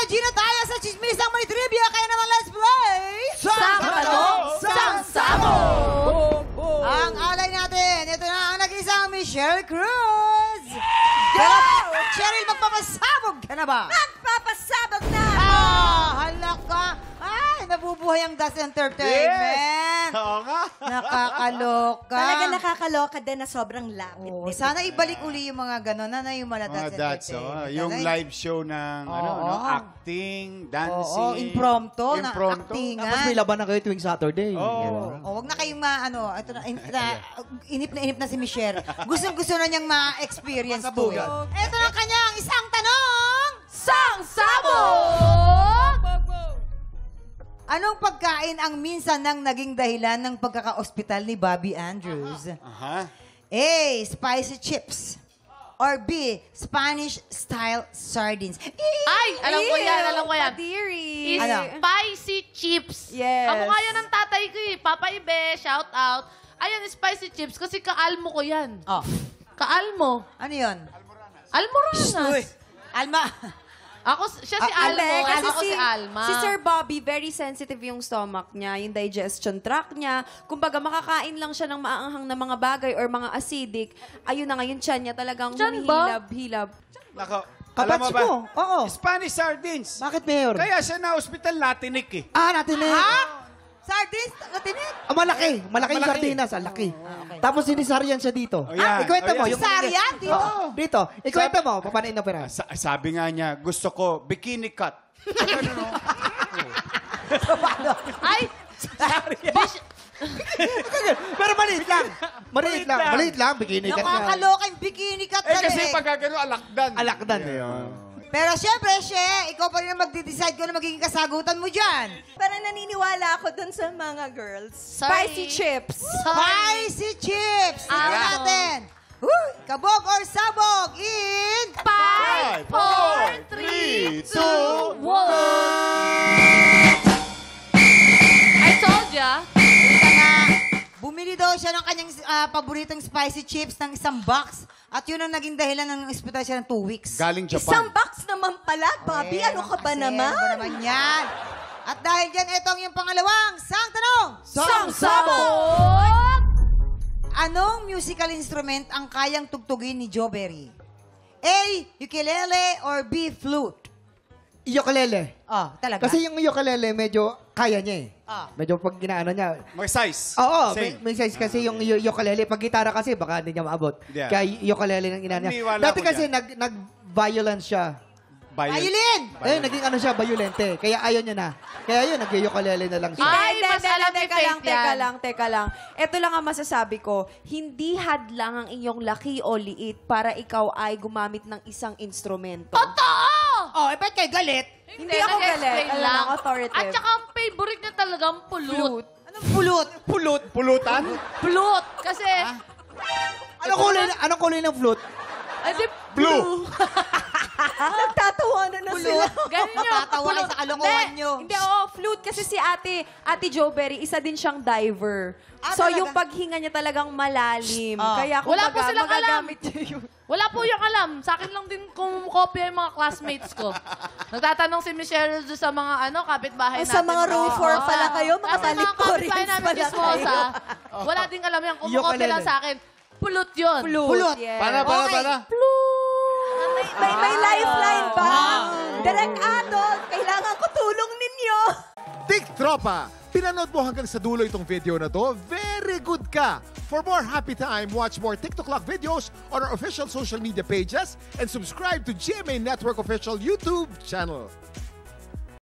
Ready na tayo sa Chismisang May Trivia. Kaya naman, let's play! Sang Tanong, Sang Sabog! Ang alay natin, ito na ang nag-isang Michelle Cruz! Go! Cheryl, magpapasabog ka na ba? Magpapasabog na! Halak ka! Ay, nabubuhay ang Das Entertainment! Oo nga. Nakakaloka. Talaga nakakaloka din na sobrang lapit. Oo, sana ibalik uli yung mga gano'n na yung mga Mga Das dads, Entertainment. yung live show ng acting, dancing. Oo, impromptu na Impromptu. actingan. Tapos may laban na kayo tuwing Saturday. Oo. Oh, wag na kayong ito na, inip na si Michelle. Gustong-gusto na niyang ma-experience to. Ito na kanyang isang tanong. Sang Sabog! Anong pagkain ang minsan nang naging dahilan ng pagkaka-ospital ni Bobby Andrews? Aha. A. Spicy chips. Or B. Spanish-style sardines. Ay, alam ko yan. Kadiri. Is Ano? spicy chips. Yes. Kamukha yan ng tatay ko eh. Papa Ibe, shout out. Ayan, spicy chips kasi kaalmo ko yan. Oh, Kaalmo. ano yun? Almoranas. Alma. Siya si Almo. Kasi Ako si Alma. Si Sir Bobby, very sensitive yung stomach niya, yung digestion tract niya. Kumbaga, makakain lang siya ng maanghang na mga bagay or mga acidic. Ayun na nga, yung tiyan niya talagang Tiyan ba? humihilab-hilab. Nako, alam mo Kapatid ba? mo. Oo. Spanish sardines. Bakit, Mayor? Kaya siya na hospital latinik eh. Natin eh. Sardines? Natinik? Malaki. Malaki yung Malaki. sardinas. Laki. Okay. Tapos sinisaryan siya dito. Oh, yan. Ikwenta mo. Oh, yan. Yung Sarian? Dito? Oo, dito. Ikwenta mo. Paano inopera? Sabi nga niya, gusto ko bikini cut. Ay, Pero maliit lang. Maliit lang. Maliit lang. Bikini ka niya. Nakakaloka yung bikini cut Kasi talaga. pag gano'n, alakdan. Alakdan eh. Pero syempre, ikaw pa rin ang magde-decide kung ano magiging kasagutan mo dyan. Parang naniniwala ako dun sa mga girls. Sorry. Spicy chips. Spicy chips! Tingnan Ano? natin. Kabog or sabog in... 5, 4, 3, 2, 1. I told ya. Ika nga, bumili daw siya ng kanyang paboritong spicy chips ng isang box. At yun ang naging dahilan ng ospital siya ng 2 weeks. Galing Isang Japan. box naman pala, Bobby. Ano ka ba Kasi naman? Ano ba naman yan? At dahil dyan, ito ang iyong pangalawang sang tanong. Sang Sabog! Anong musical instrument ang kayang tugtugin ni Joe Berry? A. Ukulele or B. Flute? Ukulele. Talaga? Kasi yung ukulele, medyo kaya niya eh. Medyo pag ginaano niya. May size. Oo, Same. may size kasi yung ukulele. Pag gitara kasi, baka hindi niya maabot. Yeah. Kaya ukulele ng ina niya. Naniniwala Dati ako kasi nag-violence siya. Violin! Ayun, naging ano siya, violente. Kaya ayaw niya na. Kaya yun, nag-ukulele na lang siya. Ay, mas alam ni teka lang, Faith yan. teka lang. Ito lang ang masasabi ko. Hindi hadlang ang iyong laki o liit para ikaw ay gumamit ng isang instrumento. Totoo! ba't kayo galit? Hindi ako galit. nag-explain Alam lang. mo, authoritative. At saka ang favorite niya talagang pulut. Anong pulot? Pulutan? Pulut. Kasi, Anong kulay ng flute? di, Blue. Nagtatawanan na sila. ganun yun. Natatawa kayo sa kalokohan nyo. Hindi, flute kasi si Ate Jo Berry, isa din siyang diver. So, talaga? yung paghinga niya talagang malalim. Ah. Kaya kung Wala po silang alam. magagamit niya yun. Wala po yung alam. Sa akin lang din kung kopya yung mga classmates ko. Nagtatanong si Michelle doon sa mga kapitbahay natin. Sa mga room 4 pala kayo, mga Kasi mga valedictorians kapitbahay namin pala chismosa, kayo. wala ding alam yan. Kung Ukulele. kopya lang sa akin, pulot yun. Pulot. Yes. Para. May lifeline ba? Direct Adult, kailangan ko tulong ninyo. Tik Tropa! Pinanood mo hanggang sa dulo itong video na to? Very good ka! For more happy time, watch more TikTok Clock videos on our official social media pages and subscribe to GMA Network official YouTube channel.